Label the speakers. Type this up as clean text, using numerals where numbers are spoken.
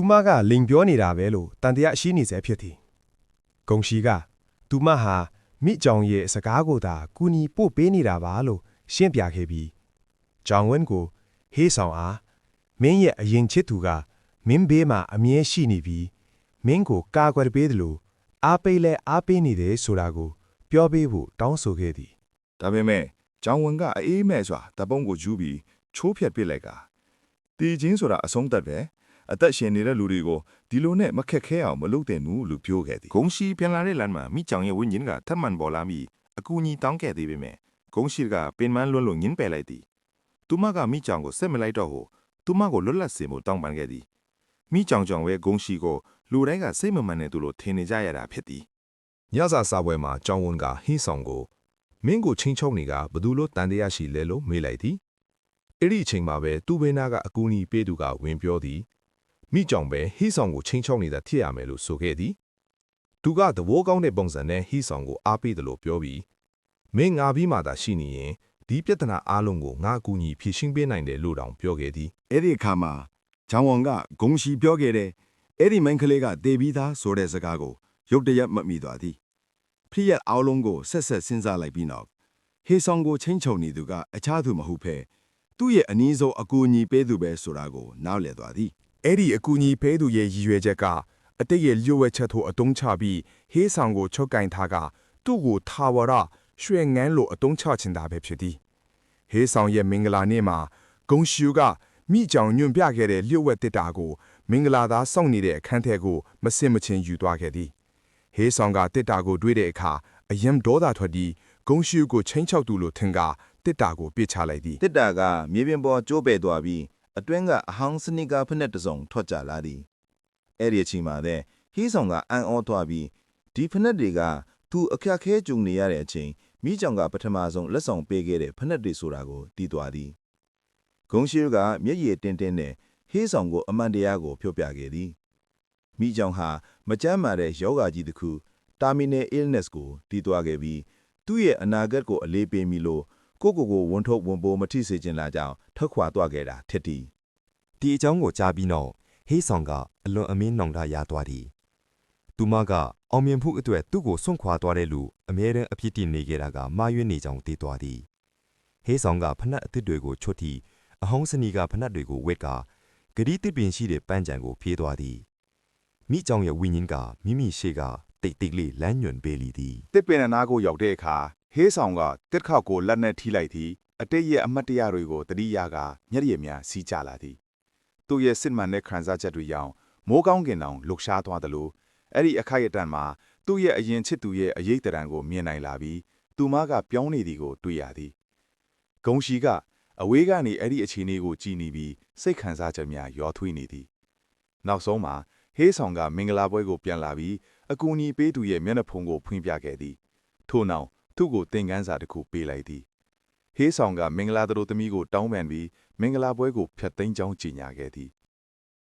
Speaker 1: သူမကလိန်ပြောနေတာပဲလို့တန်တရားရှိနေစေဖြစ်သည်ဂုံရှိကသူမဟာမိကြောင်ရဲ့စကားကိုသာကူညီပို့ပေးနေတာပါလို့ရှင်းပြခဲ့ပြီးကြောင်ဝင်းကိုဟေးဆောင်အားမင်းရဲ့အရင်ချစ်သူကမင်းဘေးမှာအမြဲရှိနေပြီးမင်းကိုကာကွယ်ပေးတယ်လို့အားပေးလဲအားပေးနေတယ်ဆိုတာကိုပြောပေးဖို့တောင်းဆိုခဲ့သည်
Speaker 2: ဒါပေမဲ့ကျောင်းဝန်ကအေးမဲ့စွာတပုံးကိုယူပြီးချိုးဖျက်ပစ်လိုက်ကတီချင်းဆိုတာအဆုံးသတ်ပဲအသက်ရှင်နေတဲ့လူတွေကိုဒီလိုနဲ့မခက်ခဲအောင်မလုပ်တဲ့ဘူးလို့ပြောခဲ့သည်
Speaker 3: ဂုံရှိပြန်လာတဲ့လမ်းမှာမိကြောင်ရဲ့ဝင်းကျင်ကထပ်မံပေါ်လာပြီးအကူအညီတောင်းခဲ့သေးပေမဲ့ဂုံရှိကပင်မလွန်းလို့ညင်းပယ်လိုက်သည်သူမကမိကြောင်ကိုဆက်မလိုက်တော့ဟုသူမကိုလွတ်လပ်စေဖို့တောင်းပန်ခဲ့သည်မိကြောင်ကြောင့်ပဲဂုံရှိကိုလူတိုင်းကစိတ်မမှန်တဲ့သူလိုထင်နေကြရတာဖြစ်သည်
Speaker 4: ညစာစာပွဲမှာကျောင်းဝန်ကဟင်းဆောင်ကိုမင်းကိုချင်းချုံနေကဘသူလို့တန်တရားရှိလဲလို့မေးလိုက်သည်အဲ့ဒီအချိန်မှာပဲသူ့ဘေးနာကအကူအညီပေးသူကဝင်ပြောသည်မိကြောင်ပဲဟင်းဆောင်ကိုချင်းချုံနေတာဖြစ်ရမယ်လို့ဆိုခဲ့သည်သူကသဘောကောင်းတဲ့ပုံစံနဲ့ဟင်းဆောင်ကိုအားပေးတယ်လို့ပြောပြီးမင်းငါပြီးမှသာရှိနေရင်ဒီပြဿနာအားလုံးကိုငါအကူအညီဖြေရှင်းပေးနိုင်တယ်လို့တောင်ပြောခဲ့သည်
Speaker 2: အဲ့ဒီအခါမှာဂျောင်ဝန်ကဂုံရှိပြောခဲ့တဲ့အဲ့ဒီမိန်းကလေးကတေပြီးသားဆိုတဲ့စကားကိုရုတ်တရက်မှတ်မိသွားသည်ဖြစ်ရအောင်လုံးကိုဆက်ဆက်စဉ်းစားလိုက်ပြီးနောက်ဟေဆောင်ကိုချင်းချုံနေသူကအခြားသူမဟုတ်ဖဲသူ့ရဲ့အနည်းဆုံးအကူအညီပေးသူပဲဆိုတာကိုနားလည်သွားသည်
Speaker 5: အဲ့ဒီအကူအညီပေးသူရဲ့ရည်ရွယ်ချက်ကအတိတ်ရဲ့လျှို့ဝှက်ချက်ကိုအတုံးချပြီးဟေးဆောင်ကိုချုပ်ကင်ထားကသူ့ကိုထာဝရရွှေငန်းလိုအတုံးချချင်တာပဲဖြစ်သည်ဟေးဆောင်ရဲ့မင်္ဂလာနေ့မှာဂုံရှူကမိကြောင်ညွန့်ပြခဲ့တဲ့လျှို့ဝှက်တစ်တာကိုမင်္ဂလာသားစောင့်နေတဲ့အခန်းထဲကိုမစင်မချင်းယူသွားခဲ့သည်ဟေးဆောင်ကတစ်တာကိုတွေးတဲ့အခါအယံဒေါသထွက်ပြီးဂုံရှူကိုချင်းချောက်သူလိုထင်ကတစ်တာကိုပြစ်ချလိုက်သည်
Speaker 3: တစ်တာကမြေပြင်ပေါ်ကျိုးပဲ့သွားပြီးအတွင်းကအဟောင်းစနီကာဖက်နဲ့တစုံထွက်ကြလာသည်အဲ့ဒီအချိန်မှာတဲ့ဟီးဆောင်ကအံ့ဩသွားပြီးဒီဖက်နဲ့တွေကသူအခက်ခဲကြုံနေရတဲ့အချိန်မိကြောင်ကပထမဆုံးလက်ဆောင်ပေးခဲ့တဲ့ဖက်နဲ့တွေဆိုတာကိုသိသွားသည်ဂုံရှိကမျက်ရည်တင်းတင်းနဲ့ဟေးဆောင်ကိုအမှန်တရားကိုပြောပြခဲ့သည်မိကြောင်ဟာမကြမ်းမာတဲ့ယောဂါကြီးတစ်ခု terminal illness ကိုတည်သွားခဲ့ပြီးသူ့ရဲ့အနာဂတ်ကိုအလေးပေးမိလို့ကိုဝန်ထုတ်ဝန်ပိုးမထိစေခြင်းလာကြောင်းထွက်ခွာသွားခဲ့တာဖြစ်သည်
Speaker 6: ဒီအကြောင်းကိုကြားပြီးနောက်ဟေးဆောင်ကအလွန်အမင်းနှောင်တရသွားသည်သူမကအောင်မြင်မှုအတွက်သူ့ကိုစွန့်ခွာသွားတဲ့လူအမြဲတမ်းအပြစ်တင်နေခဲ့တာကမှားယွင်းနေကြောင်းသိသွားသည်ဟေးဆောင်ကဖနက်အသစ်တွေကိုချွတ်တီအဟောင်းစနီကဖနက်တွေကိုဝက်ကဂရီတစ်ပင်ရှိတဲ့ပန်းကြံကိုပြေးသွားသည်မိကြောင်ရဲ့ဝိညာဉ်ကမိမိရှေ့ကတိတ်တိတ်လေးလမ်းညွန်ပေးလိသည်
Speaker 2: တစ်ပင်နာကိုရောက်တဲ့အခါဟေးဆောင်ကတစ်ခေါက်ကိုလက်နဲ့ထိလိုက်သည်အတိတ်ရဲ့အမတ်တရားတွေကိုတတိယကမျက်ရည်များစီးကျလာသည်သူ့ရဲ့စစ်မှန်တဲ့ခံစားချက်တွေကြောင့်မိုးကောင်းကင်တောင်လှုပ်ရှားသွားသလိုအဲ့ဒီအခိုက်အတန့်မှာသူ့ရဲ့အရင်ချစ်သူရဲ့အရေးတရံကိုမြင်နိုင်လာပြီးသူမကပြောင်းနေသည်ကိုတွေ့ရသည်ဂုံရှိကအဝေးကနေအဲ့ဒီအခြေအနေကိုကြည်နေပြီးစိတ်ခံစားချက်များရောထွေးနေသည်နောက်ဆုံးမှာဟေးဆောင်ကမင်္ဂလာပွဲကိုပြန်လာပြီးအကူအညီပေးသူရဲ့မျက်နှာဖုံးကိုဖွင့်ပြခဲ့သည်ထို့နောက်သူ့ကိုသင်ခန်းစာတစ်ခုပေးလိုက်သည်ဟေးဆောင်ကမင်္ဂလာတို့သမီးကိုတောင်းပန်ပြီးမင်္ဂလာပွဲကိုဖျက်သိမ်းကြောင်းကြေညာခဲ့သည်